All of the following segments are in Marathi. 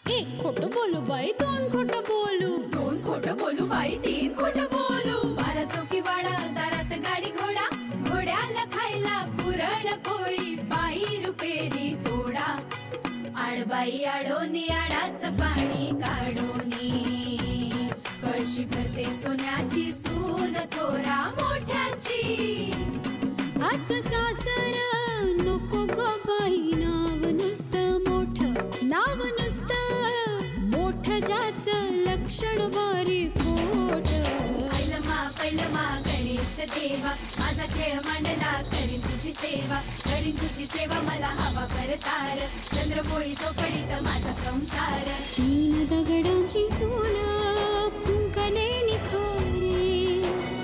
एक खोटं बोलू बाई, दोन खोटं बोलू, दोन खोटं बोलू बाई, तीन खोटं बोलू. 12 चौकी वाडा, दारात गाडी घोडा, घोड्याला खायला पुरण पोळी, बाई रुपेरी थोडा. आडबाई आडोनी आडाच पाणी काढोनी, कळशी भरते सोन्याची सून थोरा मोठ्याची. असं सासर नको ग बाई, नाव नुसतं मोठं, नाव नुसतं मोठं, ज्याचं लक्षण बारी खोट. पैलमा गणेश देवा, माझा खेळ मांडला, करीन तुझी सेवा, करीन तुझी सेवा, मला हवा करतार, चंद्रपोळी चौकडीत माझा संसार. 3 दगडांची चूल फुंकले निखारे,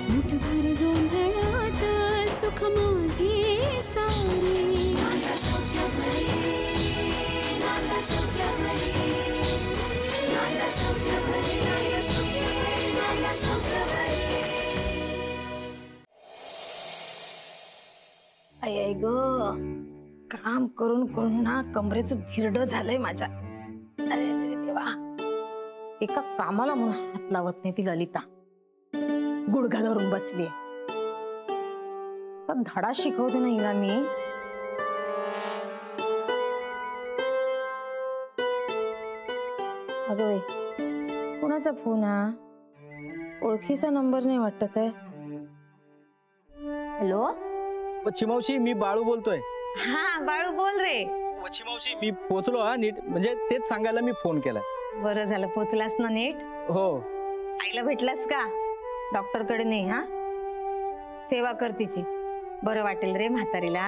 मुठभर जोंधळात सुख माझे सारे. नांदा सौख्य भरे, नांदा सौख्य भरे, नांदा सौख्य भरे, नांदा सौख्य भरे. आई ग, काम करून करून ना कमरेचं धिरड झालंय माझ्या. अरे देवा, एका कामाला म्हणून हात लावत नाही ती ललिता, गुडघा धरून बसलीये. धडा शिकवते नाही ना मी. अगं कुणाचा फोन हा? ओळखीचा नंबर नाही वाटत आहे. हॅलो वच्छी मावशी, मी बाळू बोलतोय. हा बाळू बोल रे. वच्छी मावशी, मी पोचलो हा नीट, म्हणजे तेच सांगायला मी फोन केलाय. बरं झालं पोचलास ना नीट. हो. आईला भेटलास का? डॉक्टर कडे नाही हा, सेवा कर तिची, बरं वाटेल रे म्हातारीला.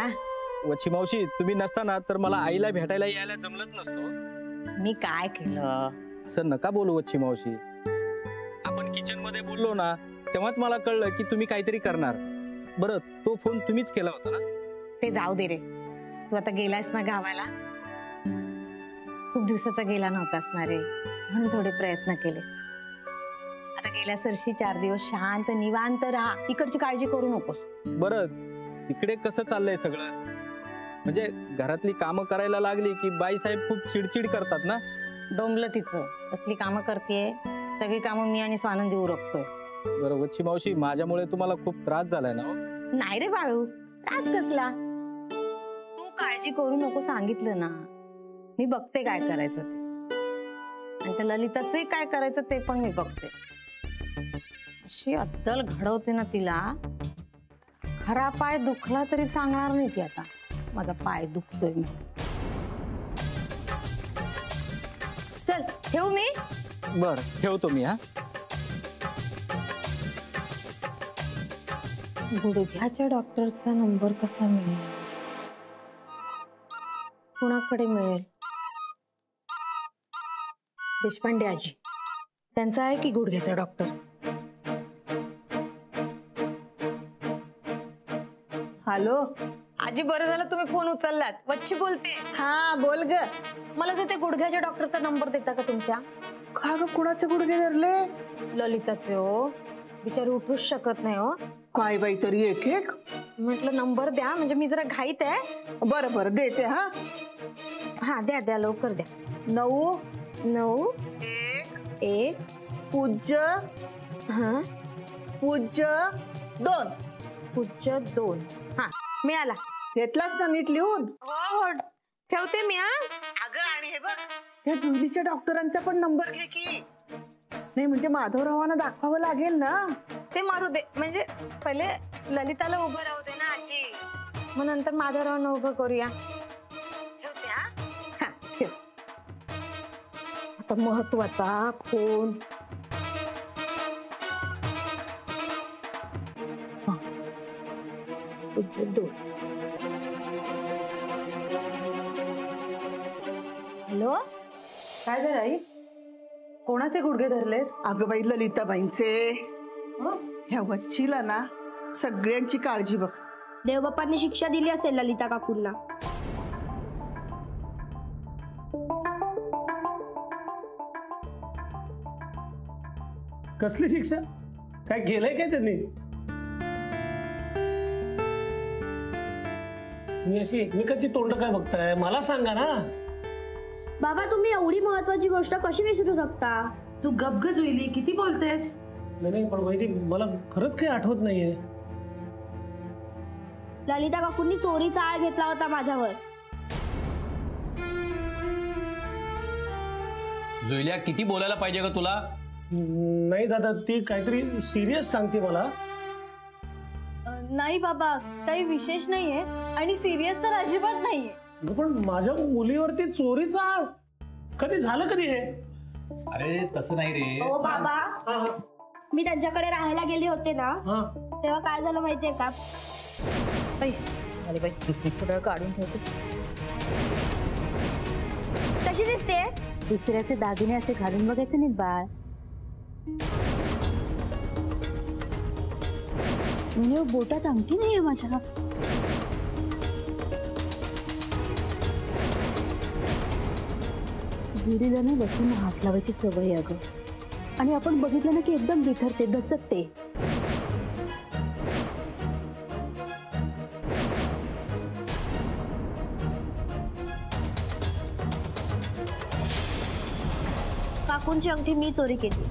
वच्छी मावशी, तुम्ही नसताना तर मला आईला भेटायला यायला जमलंच नसतो. मी काय केलं? असं नका बोलू वच्छी मावशी. आपण किचन मध्ये बोललो ना, तेव्हाच मला कळलं की तुम्ही काहीतरी करणार. बरं, तो फोन तुम्हीच केला होता ना? ते जाऊ दे रे, तू आता गेलास ना गावाला, खूप दिवसाचा गेला नव्हतास ना रे, म्हणून थोडे प्रयत्न केले. आता गेल्या सरशी 4 दिवस शांत निवांत राहा, इकडची काळजी करू नकोस. बरं, इकडे कसं चाललंय सगळं? म्हणजे घरातली कामं करायला लागली की बाई साहेब खूप चिडचिड करतात ना? डोंबलं तिचं, असली कामं करतेय, सगळी कामं मी आणि स्वानंदी उरकतोय. बरं वच्छी मावशी, माझ्यामुळे तुम्हाला खूप त्रास झालाय ना? नाही रे बाळू, त्रास कसला? तू काळजी करू नको सांगितलं ना, मी बघते काय करायचं ते, आणि त्या ललिताचे काय करायचं ते पण मी बघते. अशी अद्दल घडवते ना तिला, खरा पाय दुखला तरी सांगणार नाही ती आता माझा पाय दुखतोय मी. चल ठेवू मी. बर ठेवतो मी. हा, गुडघ्याच्या डॉक्टरचा नंबर कसा मिळेल? कुणाकडे मिळेल? देशपांडे आजी, त्यांचा आहे की गुडघ्याचा डॉक्टर? हॅलो आजी, बरं झालं तुम्ही फोन उचललात. वच्छी बोलते. हा बोल ग. मला जर ते गुडघ्याच्या डॉक्टरचा नंबर देता का तुमच्या? का ग, कुणाचे गुडघे धरले? ललिताचे हो, बिचारी उठूच शकत नाही हो. काय बाई, तरी एक एक म्हटलं नंबर द्या, म्हणजे मी जरा घाईत आहे. बरं बरं देते. हा हा द्या द्या, लवकर द्या. 9 1 पूज्य हा पूज्य 2 पूज्य 2. हा मिळाला. घेतलास ना नीट लिहून? हो हो, ठेवते मी. हा अगं, आणि हे बघ, त्या जुईलीच्या डॉक्टरांचा पण नंबर घे की. नाही म्हणजे माधवरावांना दाखवावं लागेल ना. ते मारू दे, म्हणजे पहिले ललिताला उभं राहू दे ना आजी, मग नंतर माधवरावांना उभं करूया. ठेवते. हा ठेव. आता महत्वाचा फोन. हॅलो, काय झालं आई? कोणाचे गुडघे धरलेत? अगं बाई, ललिताबाईंचे. ह्या वच्छीला ना सगळ्यांची काळजी बघ. देवबापांनी शिक्षा दिली असेल ललिता काकूंना. कसली शिक्षा? काय केलंय काय त्यांनी? तुम्ही अशी एकमेकांची तोंड काय बघताय? मला सांगा ना. बाबा तुम्ही एवढी महत्वाची गोष्ट कशी विसरू शकता? तू गपग जुईली, किती बोलतेस? नाही पण वहिनी मला खरंच काही आठवत नाहीये. ललिता काकूंनी चोरीचा आळ घेतला होता माझ्यावर. जुईल्या किती बोलायला पाहिजे का तुला? नाही दादा, ती काहीतरी सिरियस सांगते मला. नाही बाबा, काही विशेष नाहीये आणि सिरियस तर अजिबात नाहीये. पण माझ्या मुलीवरती चोरीचा आळ कधी झालं कधी हे? अरे तसं नाही रे. हो बाबा, मी त्यांच्याकडे राहायला गेले होते ना, तेव्हा काय झालं माहितीये का? अरे बाई पुढं काढून ठेवते. कशी दिसते? दुसऱ्याचे दागिने असे घालून बघायचे नाहीत बाळ. म्हणजे बोटात अंगठी नाहीये माझ्या. जुडीला ना बसून हात लावायची सवय आहे अगं. आणि आपण बघितलं ना की एकदम बिथरते, दचकते. काकूंची अंगठी मी चोरी केली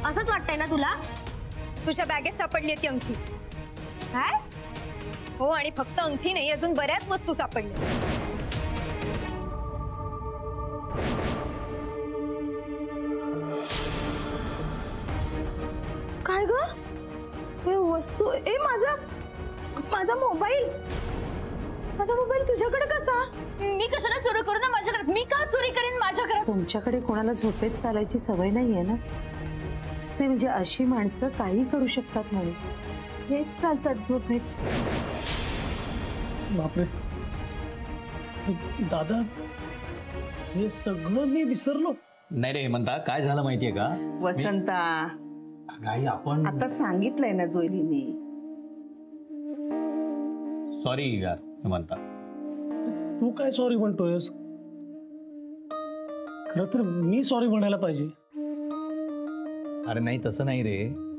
असंच वाटतंय ना तुला? तुझ्या बॅगेत सापडली ती अंगठी. काय? हो, आणि फक्त अंगठी नाही, अजून बऱ्याच वस्तू सापडल्या. काय ग? हे वस्तू? ए माझा मोबाईल तुझ्याकडे कसा? मी कशाला चोरी करू ना माझ्या घरात? मी का चोरी करेन माझ्या घरात? तुमच्याकडे कोणाला झोपेत चालायची सवय नाहीये ना? नाही म्हणजे अशी माणसं काही करू शकतात म्हणून. हे चालतात झोपेत. बापरे दादा, हे सगळं मी विसरलो. नाही रे हेमंता, काय झालं माहितीये का? वसंता, गाई आपण आता सांगितलंय ना जोयलीने. सॉरी यार हेमंता. तू काय सॉरी म्हणतोयस? खरं तर मी सॉरी म्हणायला पाहिजे. अरे नाही तसं नाही रे.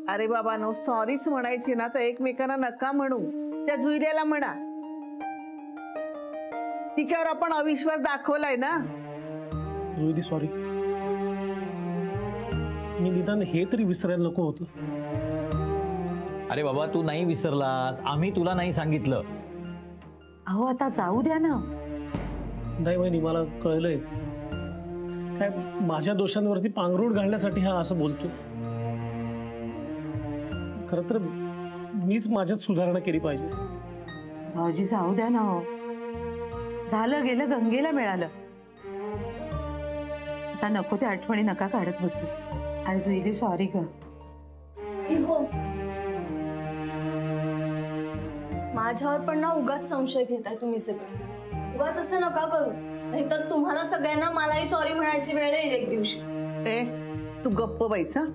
अरे बाबा नो, सॉरीच म्हणायची ना तर एकमेकांना नका म्हणू, त्या जुईल्याला म्हणा. तिच्यावर आपण अविश्वास दाखवलाय ना. जुईली सॉरी. मी निदान हे तरी विसरायला नको होतं. अरे बाबा तू नाही विसरलास, आम्ही तुला नाही सांगितलं. अहो आता जाऊ द्या ना. नाही वहिनी, मला कळलंय काय माझ्या दोषांवरती पांघरूण घालण्यासाठी हा असं बोलतोय. खरं तर मीच माझ्यात सुधारणा केली पाहिजे. भाऊजी जाऊ द्या ना. झालं गेलं, गंगेला मिळालं. आता नको त्या आठवणी नका काढत बसू. आणि जुईली सॉरी ग. हो, माझ्यावर पण ना उगाच संशय घेताय तुम्ही सगळे. उगाच असं नका करू, नाहीतर तुम्हाला सगळ्यांना मलाही सॉरी म्हणायची वेळ येईल एक दिवशी. ए तू गप्प बैसा.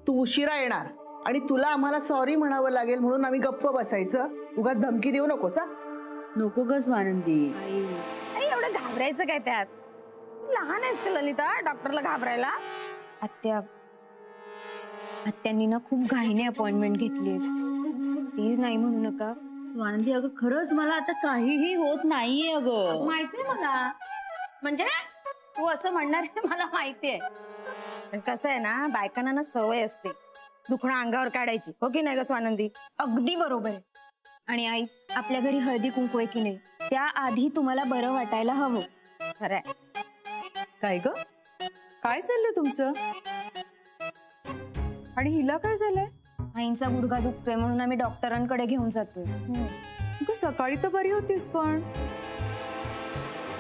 तू उशिरा येणार आणि तुला आम्हाला सॉरी म्हणावं लागेल म्हणून आम्ही गप्प बसायचं? उगाच धमकी देऊ नकोस. नको ग स्वानंदी. एवढं घाबरायचं काय त्यात? लहान आहेस का ललिता डॉक्टरला घाबरायला? आत्यांनी ना खूप घाईने अपॉइंटमेंट घेतली. प्लीज नाही म्हणू नका. स्वानंदी अगं खरंच मला आता काहीही होत नाहीये अगं. माहितीये मला, म्हणजे तू असं म्हणणार आहे मला माहितीये. पण कसं आहे ना, बायकांना ना सवय असते दुखणं अंगावर काढायची. हो की नाही ग स्वानंदी? अगदी बरोबर आहे. आणि आई, आपल्या घरी हळदी कुंकू आहे की नाही, त्या आधी तुम्हाला बरं वाटायला हवं. खरंय. काय ग, काय चाललंय तुमचं? आणि हिला काय झालंय? आईंचा गुडघा दुखतोय म्हणून आम्ही डॉक्टरांकडे घेऊन जातोय. सकाळी तर बरी होतीस, पण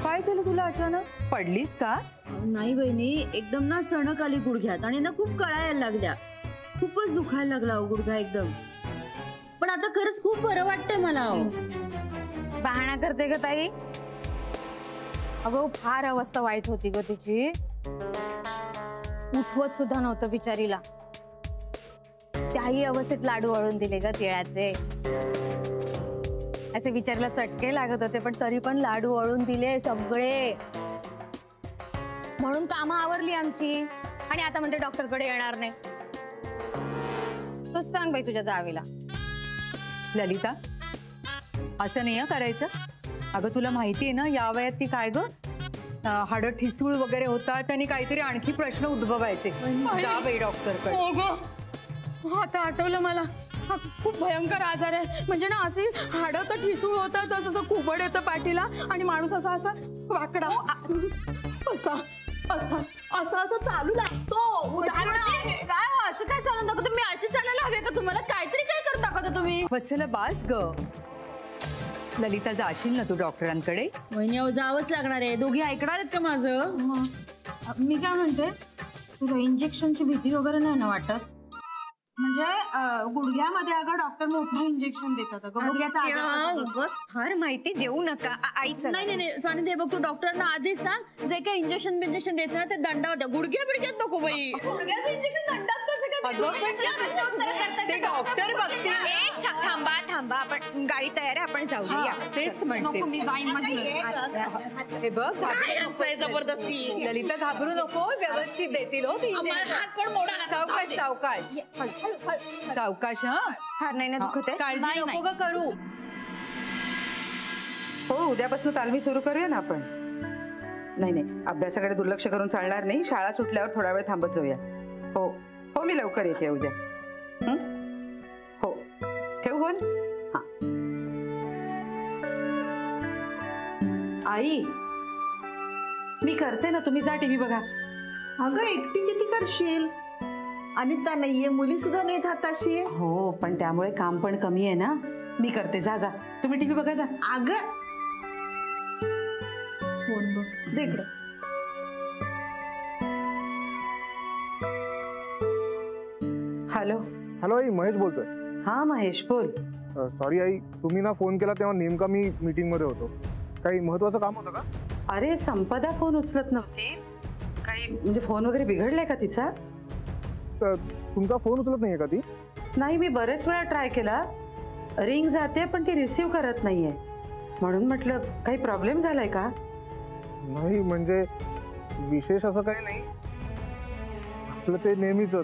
काय झालं तुला अचानक? पडलीस का? नाही बहिणी, एकदम ना सणक आली गुडघ्यात आणि ना खूप कळायला लागल्या. खूपच दुखायला लागला गुडघा एकदम. पण आता खरंच खूप बरं वाटतंय मला. बहाणा करते ग ताई. अगं फार अवस्था वाईट होती ग तिची. उठवत सुद्धा नव्हतं बिचारीला. त्याही अवस्थेत लाडू वळून दिले ग तिळाचे. असे बिचारीला चटके लागत होते पण तरी पण लाडू वळून दिले सगळे. म्हणून कामं आवरली आमची. आणि आता म्हणते डॉक्टरकडे येणार नाही. तूच सांग बाई तुझ्या जावेला. ललिता, असं नाही करायचं. अगं तुला माहितीये ना या वयात ती काय ग हाडं ठिसूळ वगैरे होतात आणि काहीतरी आणखी प्रश्न उद्भवायचे. जा बाई डॉक्टरकडे. हो ग, आता आठवलं मला. हा खूप भयंकर आजार आहे. म्हणजे ना अशी हाडं तर ठिसूळ होतात, असं कुबड येतं पाठीला आणि माणूस असा असा वाकडा असा असा असा असा चालू लागतो. काय हो, असं काय चालून दाखवतो? मी अशी चालायला हवे का तुम्हाला? काहीतरी काय करत दाखवता तुम्ही? वत्सला बास ग. ललिता जाशील ना तू डॉक्टरांकडे? वहिनी जावंच लागणार आहे. दोघी ऐकणार आहेत का माझं? मी काय म्हणते, तुला इंजेक्शनची भीती वगैरे नाही ना वाटत? म्हणजे गुडघ्यामध्ये अगं डॉक्टर मोठं इंजेक्शन देतात. अगं गुडघ्याचा आजार फार माहिती देऊ नका आईचं. नाही स्वानी, बघ तू डॉक्टरांना आधीच सांग, जे काही इंजेक्शन देतात ना ते दंडावर द्या. गुडघ्या बिडघ्यात नको बाई. गुडघ्याचं इंजेक्शन दंडात कसं काय? ते डॉक्टर बघतील. थांबा आपण गाडी तयार आहे, आपण जाऊया. तेच म्हणते. मी जाईन माझी. हे बघ जबरदस्ती. ललिता घाबरू नको, व्यवस्थित देतील हो ते हात पण मोडा. सावकाश सावकाश सावकाश. हा फार नाही ना दुखत आहे? काळजी नको ग करू. हो, उद्यापासून तालमी सुरू करूया ना आपण. नाही अभ्यासाकडे दुर्लक्ष करून चालणार नाही. शाळा सुटल्यावर थोडा वेळ थांबत जाऊया. हो हो, मी लवकर येते उद्या. हो, ठेवू फोन. हा आई, मी करते ना, तुम्ही जा टीव्ही बघा. अगं एकटी किती करशील? अनिता नाहीये, मुली सुद्धा नाहीत हाताशी. हो, पण त्यामुळे काम पण कमी आहे ना. मी करते, जा जा तुम्ही टीव्ही बघा जा. अगं फोन बघ, दे इकडं. हॅलो. हॅलो आई, महेश बोलतोय. हा महेश बोल. सॉरी आई, तुम्ही ना फोन केला तेव्हा नेमका मी मीटिंग मध्ये होतो. काही महत्वाचं काम होतं का? अरे संपदा फोन उचलत नव्हती. काही म्हणजे फोन वगैरे बिघडलाय का तिचा? तुमचा फोन उचलत नाहीये का ती? नाही, मी बरेच वेळा ट्राय केला. रिंग जाते पण ती रिसीव्ह करत नाहीये. म्हणून म्हटलं काही प्रॉब्लेम झालाय का? नाही, म्हणजे विशेष असं काही नाही. आपलं ते नेहमीच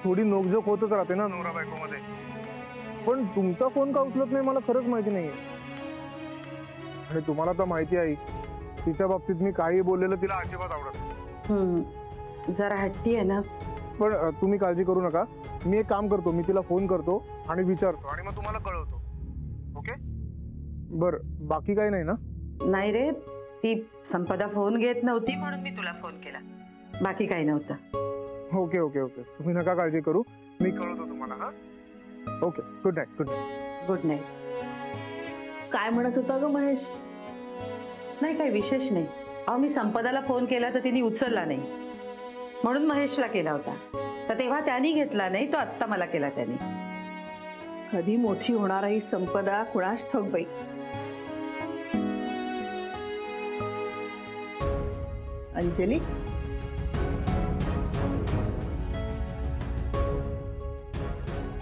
थोडी नोकझोक होतच राहते ना नवरा बायको मध्ये. पण तुमचा फोन का उचलत नाही मला खरंच माहिती नाहीये. आणि तुम्हाला तर माहिती आहे तिच्या बाबतीत मी काही बोललेलं तिला अजिबात आवडत नाही. जरा हट्टी आहे ना. पण तुम्ही काळजी करू नका. मी एक काम करतो, मी तिला फोन करतो आणि विचारतो आणि मग तुम्हाला कळवतो. ओके? बर, बाकी काही नाही ना? नाही रे, ती संपदा फोन घेत नव्हती म्हणून मी तुला फोन केला. बाकी काही नव्हतं. ओके ओके ओके, तुम्ही नका काळजी करू, मी कळवतो तुम्हाला. हा, okay. Good night. Good night. Good night. काय म्हणत होता ग महेश? नाही, काही विशेष नाही. अहो, मी संपदाला फोन केला तर तिने उचलला नाही, म्हणून महेशला केला होता. तर तेव्हा त्यांनी घेतला नाही, तो आत्ता मला केला त्याने. कधी मोठी होणार ही संपदा कुणास ठाऊक बाई. अंजली,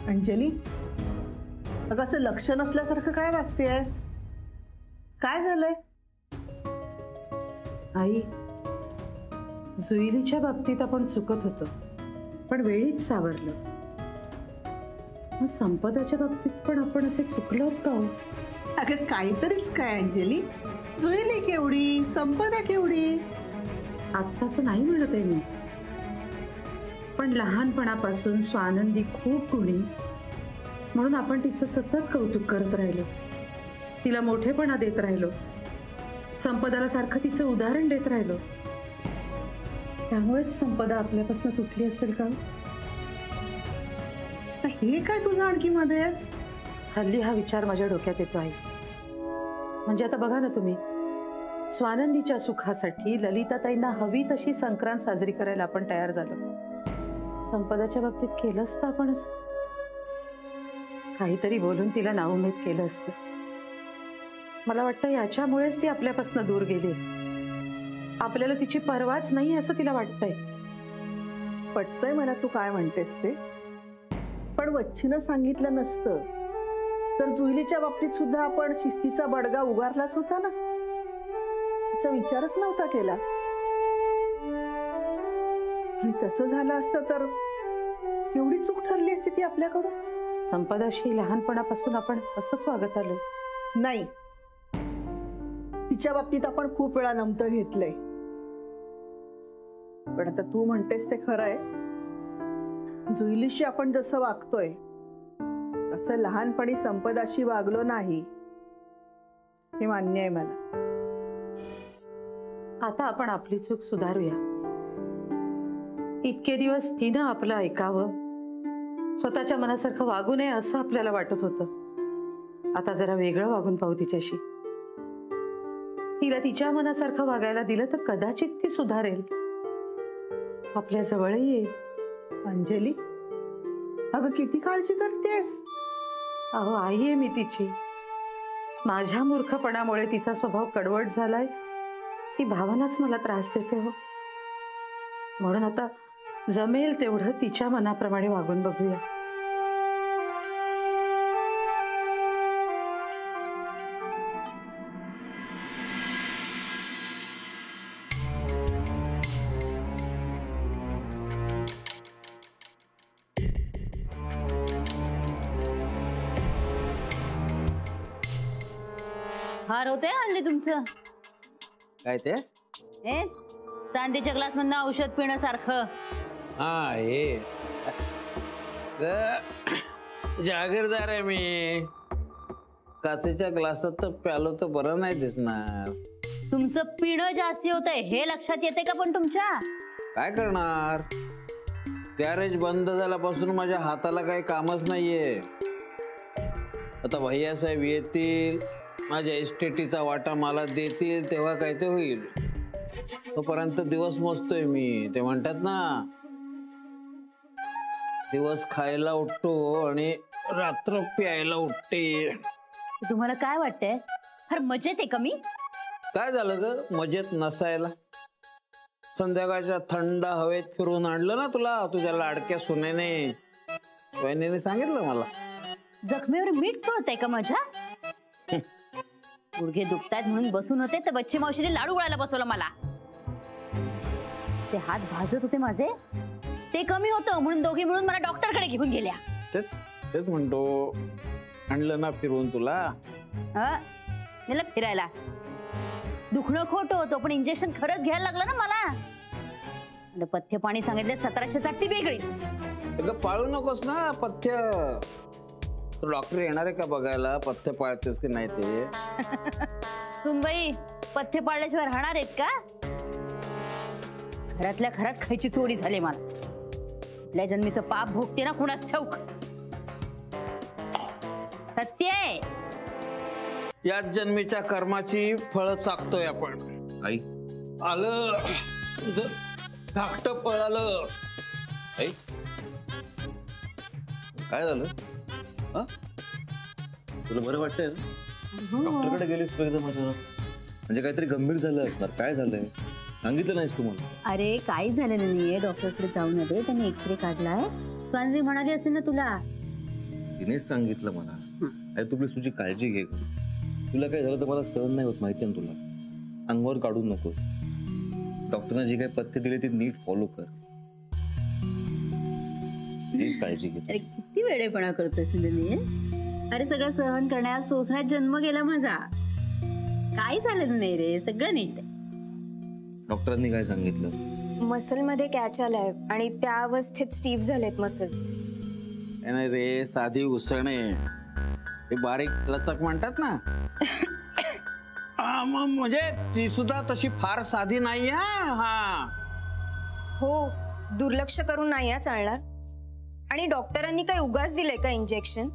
अंजली, अगं असं लक्ष नसल्यासारखं काय वागतेस? काय झालंय? आई, जुईलीच्या बाबतीत आपण चुकत होतो, पण वेळीच सावरलो. मग संपदाच्या बाबतीत पण आपण असे चुकलो का हो? अगं काहीतरीच काय अंजली, जुईली केवढी, संपदा केवढी. आत्ताच नाही म्हणत आहे मी, पण लहानपणापासून स्वानंदी खूप गुणी, म्हणून आपण तिचं सतत कौतुक करत राहिलो, तिला मोठेपणा देत राहिलो, संपदाला सारखं तिचं उदाहरण देत राहिलो. त्यामुळेच संपदा आपल्यापासून तुटली असेल का? हे काय तुझं आणखी मध्ये? हल्ली हा विचार माझ्या डोक्यात येतो आहे. म्हणजे आता बघा ना तुम्ही, स्वानंदीच्या सुखासाठी ललिताताईंना हवी तशी संक्रांत साजरी करायला आपण तयार झालो. संपदाच्या बाबतीत केलं असतं आपणच. काहीतरी बोलून तिला नाउमेद केलं असतं. मला वाटतं याच्यामुळेच ती आपल्यापासून दूर गेली. आपल्याला तिची परवाच नाही असं तिला वाटतंय. पटतंय मला तू काय म्हणतेस ते, पण वच्छीनं सांगितलं नसतं तर जुईलीच्या बाबतीत सुद्धा आपण शिस्तीचा बडगा उगारलाच होता ना. तिचा विचारच नव्हता केला. आणि तसं झालं असतं तर केवढी चूक ठरली असती ती आपल्याकडून. संपदाशी लहानपणापासून आपण असंच वागत आलो. नाही, तिच्या बाबतीत आपण खूप वेळा नमतं घेतलंय, पण आता तू म्हणतेस ते खरं आहे. जुईलीशी आपण जसं वागतोय तसं लहानपणी संपदाशी वागलो नाही, हे मान्य आहे मला. आता आपण आपली चूक सुधारूया. इतके दिवस तिनं आपलं ऐकावं, स्वतःच्या मनासारखं वागू नये असं आपल्याला वाटत होतं. आता जरा वेगळं वागून पाहू तिच्याशी. तिला तिच्या मनासारखं वागायला दिलं तर कदाचित ती सुधारेल, आपल्या जवळही येईल. अंजली, अगं किती काळजी करतेस. अहो आई आहे मी तिची. माझ्या मूर्खपणामुळे तिचा स्वभाव कडवट झालाय, ती भावनाच मला त्रास देते हो. म्हणून आता जमेल तेवढं तिच्या मनाप्रमाणे वागून बघूया. फार होते हल्ली तुमचं. काय ते? हे चांदीच्या ग्लास मधनं औषध पिण्यासारखं. हा हे जागीरदार आहे मी. काचेच्या ग्लासात तर प्यालो तर बरं नाही दिसणार. तुमचं पिणं जास्ती होतंय हे लक्षात येते का पण तुमच्या? काय करणार, गॅरेज बंद झाल्यापासून माझ्या हाताला काही कामच नाहीये. आता भैयासाहेब येतील, माझ्या इस्टेटीचा वाटा मला देतील, तेव्हा काय ते होईल. तोपर्यंत दिवस मोजतोय मी. ते म्हणतात ना, दिवस खायला उठतो आणि रात्र प्यायला उठते. तुम्हाला काय वाटतंय, फार मजेत आहे का मी? काय झालं ग मजेत नसायला? संध्याकाळच्या थंड हवेत फिरून आणलं ना तुला तुझ्या लाडक्या सुनेने. वहिनीने सांगितलं मला. जखमेवर मीठ चोळतंय का माझ्या? गुडघे दुखतायत म्हणून बसून होते तर बच्ची मावशीने लाडू गोळायला बसवलं मला. ते हात भाजत होते माझे, ते कमी होतं म्हणून दोघी मिळून मला डॉक्टरकडे घेऊन गेल्या. तेच म्हणतो, आणलं ना फिरून तुला. नेलं फिरायला. दुखणं खोटं होतं पण इंजेक्शन खरंच घ्यायला लागलं ना मला. पथ्य पाणी सांगितले 1700 ती वेगळीच. अगं पाळू नकोस ना पथ्य. डॉक्टर येणार आहे का बघायला पथ्य पाळतेस की नाही ते? सुनबाई पथ्य पाळल्याशिवाय राहणार आहेत का? घरातल्या घरात खायची चोरी झाली मला. आपल्या जन्मीचं पाप भोगते ना कुणास ठाऊक. सत्य आहे. याच जन्मीच्या कर्माची फळं चाकतोय आपण. आई आलं तुझं धाकटं पळालं. आई काय झालं? तुला बरं वाटतंय ना? डॉक्टरकडे गेलीस तू एकदम अचानक. म्हणजे काहीतरी गंभीर झालं असणार. काय झालंय सांगितलं नाहीस तुम्हाला? अरे काही झालेलं नाहीये, डॉक्टरकडे जाऊन आले, त्यांनी एक्सरे काढलाय. स्वानजी म्हणाली असेल ना तुला. तिनेच सांगितलं मला. आई तू प्लीज तुझी काळजी घे. तुला काय झालं तर मला सहन नाही होत माहिती ना तुला. अंगावर काढू नकोस. डॉक्टरने जी काही पथ्य दिले ती नीट फॉलो कर. प्लीज काळजी घे. अरे किती वेडेपणा करतोस मी. अरे सगळं सहन करण्यात सोसण्यात जन्म गेला माझा. काय झालेलं नाही रे, सगळं नीट. डॉक्टरांनी काय सांगितलं? मसल मध्ये कॅच आलाय आणि त्या अवस्थेत स्टीफ झालेत मसल्स. नाही रे, साधी उसणे. ते बारीक लचक म्हणतात ना. म्हणजे ती सुद्धा तशी फार साधी नाही. हा हो, दुर्लक्ष करून नाही चालणार. आणि डॉक्टरांनी काय उगाच दिलंय का इंजेक्शन?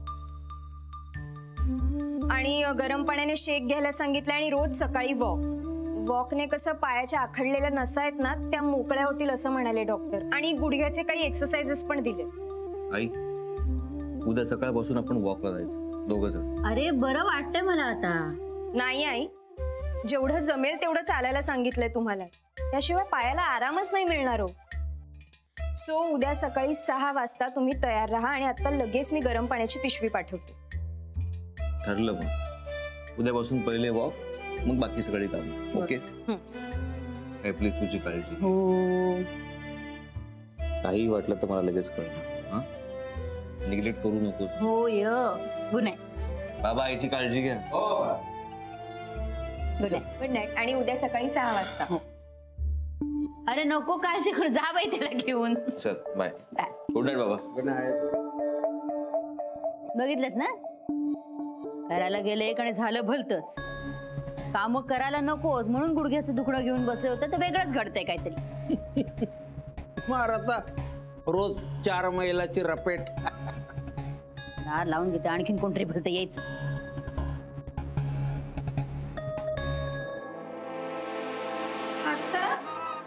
आणि गरम पाण्याने शेक घ्यायला सांगितलं आणि रोज सकाळी वॉकने कसं पायाच्या आखडलेल्या नसा आहेत ना त्या मोकळ्या होतील असं म्हणाले डॉक्टर. आणि गुडघ्याचे काही एक्सरसाइजेस पण दिले. आई उद्या सकाळपासून आपण वॉकला जायचं दोघं जण. अरे बरं वाटतंय मला आता. नाही आई, जेवढं जमेल तेवढं चालायला सांगितलंय तुम्हाला. त्याशिवाय पायाला आरामच नाही मिळणार हो. सो उद्या सकाळी 6 वाजता तुम्ही तयार राहा आणि आता लगेच मी गरम पाण्याची पिशवी पाठवते. ठरलं. मग उद्यापासून पहिले वॉक, मग बाकी सगळी काम. ओके? काय प्लीज तुझी काळजी. हो. काही वाटलं तर मला लगेच कळ. निग्लेक्ट करू नकोस. हो य गुड नाईट. बाबा आईची काळजी घ्या. Good night. आणि उद्या सकाळी 6 वाजता. अरे नको काळजी करू, जा बाई त्याला घेऊन. चल बाय. गुड नाईट बाबा. Good night. बघितलं ना, करायला गेले एक आणि झालं भलतच. काम करायला नको म्हणून गुडघ्याचं दुखणं घेऊन बसले होते, तर वेगळंच घडतंय काहीतरी. मार आता रोज 4 मैलाची रपेट. दार लावून घेते, आणखीन कोणतरी भलतं यायचं.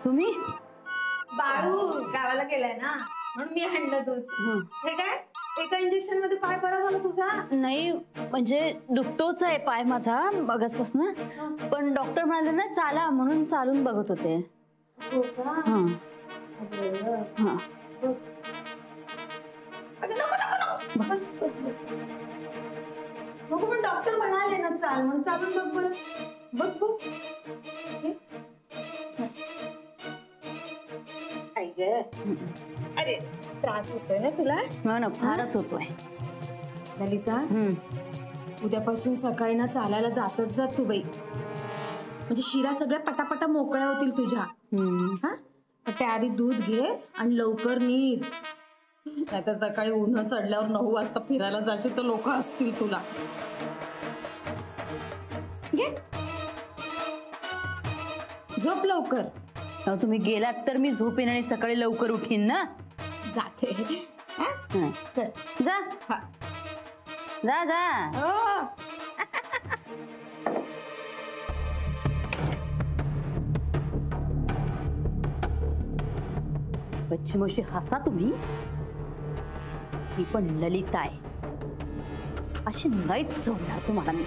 तुम्ही बाळू गावाला गेलाय ना म्हणून मी आणलं दूध. हे काय एका इंजेक्शन मध्ये पाय बरा झाला तुझा? नाही म्हणजे दुखतोच आहे पाय माझा मगासपासून, पण डॉक्टर म्हणाले ना चाला म्हणून चालून बघत होते. हो का? हा. हा. अगं नको नको नको, बस बस बस नको. पण डॉक्टर म्हणाले ना चाल म्हणून चालून बघ बरं. बघ बघ. हे. आई ग, अरे त्रास होतोय ना तुला? हो ना, फारच होतोय. ललिता, उद्यापासून सकाळी ना चालायला जातच जा तू बाई. म्हणजे शिरा सगळ्या पटापटा मोकळ्या होतील तुझ्या. हा, त्याआधी दूध घे आणि लवकर नीज. नाहीतर सकाळी उन्ह चढल्यावर 9 वाजता फिरायला जाशील तर लोक असतील तुला. घे, झोप लवकर. तुम्ही गेलात तर मी झोपेन आणि सकाळी लवकर उठीन ना. जाते. चल जा. जा जा. बच्चीमोशी हसा तुम्ही. मी पण ललिता आहे, अशी नाहीच सोडणार तुम्हाला मी.